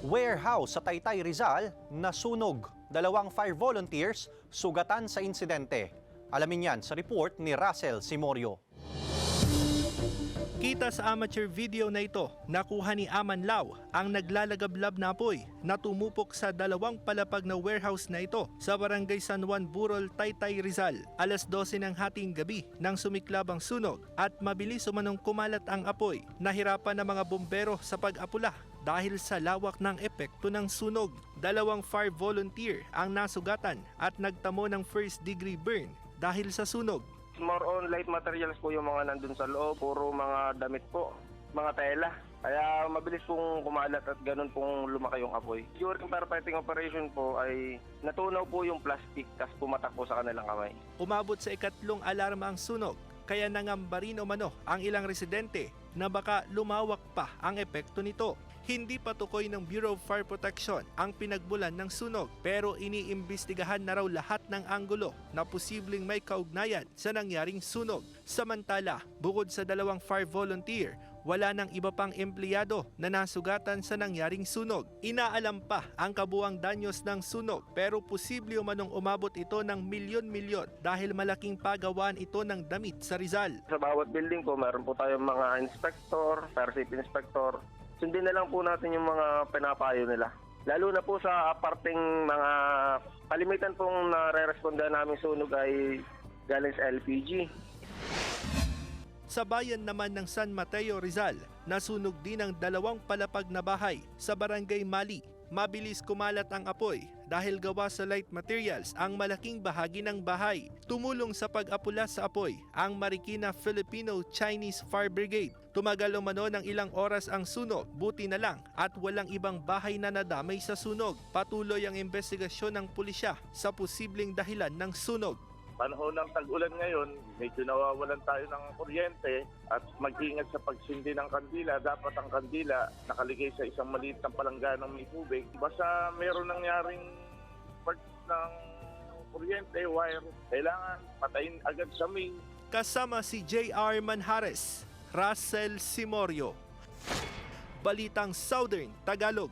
Warehouse sa Taytay, Rizal, nasunog. 2 fire volunteers sugatan sa insidente. Alamin yan sa report ni Russell Simorio. Kita sa amateur video na ito, nakuha ni Aman Lau ang naglalagablab na apoy na tumupok sa 2 palapag na warehouse na ito sa Barangay San Juan, Burol, Taytay, Rizal. Alas 12 ng hating gabi nang sumiklab ang sunog at mabilis umanong kumalat ang apoy. Nahirapan ng mga bumbero sa pag-apula dahil sa lawak ng epekto ng sunog. 2 fire volunteer ang nasugatan at nagtamo ng first-degree burn dahil sa sunog. More on light materials po yung mga nandun sa loob, puro mga damit po, mga tela. Kaya mabilis pong kumalat at ganun pong lumaki yung apoy. During firefighting operation po ay natunaw po yung plastic tas pumatak po sa kanilang kamay. Umabot sa ikatlong alarma ang sunog, kaya nangamba rin umano ang ilang residente na baka lumawak pa ang epekto nito. Hindi pa tukoy ng Bureau of Fire Protection ang pinagbulan ng sunog, pero iniimbestigahan na raw lahat ng anggulo na posibleng may kaugnayan sa nangyaring sunog. Samantala, bukod sa 2 fire volunteer, wala nang iba pang empleyado na nasugatan sa nangyaring sunog. Inaalam pa ang kabuang danyos ng sunog, pero posible umanong umabot ito ng milyon-milyon dahil malaking pagawaan ito ng damit sa Rizal. Sa bawat building po, meron po tayong mga inspector, fire safety inspector. Sundin na lang po natin yung mga pinapayo nila. Lalo na po sa aparting mga kalimitan pong nare-responda namin sunog ay galing sa LPG. Sa bayan naman ng San Mateo, Rizal, nasunog din ang 2 palapag na bahay sa Barangay Mali. Mabilis kumalat ang apoy dahil gawa sa light materials ang malaking bahagi ng bahay. Tumulong sa pag-apula sa apoy ang Marikina Filipino-Chinese Fire Brigade. Tumagal umano ng ilang oras ang sunog, buti na lang at walang ibang bahay na nadamay sa sunog. Patuloy ang investigasyon ng pulisya sa posibleng dahilan ng sunog. Panahon ng tag-ulan ngayon, medyo nawawalan tayo ng kuryente at mag-ingat sa pagsindi ng kandila. Dapat ang kandila nakaligay sa isang maliit na palangganang may tubig. Basta mayroon nangyaring part ng kuryente, wire, kailangan patayin agad sa main. Kasama si J.R. Manjares, Russell Simorio. Balitang Southern Tagalog.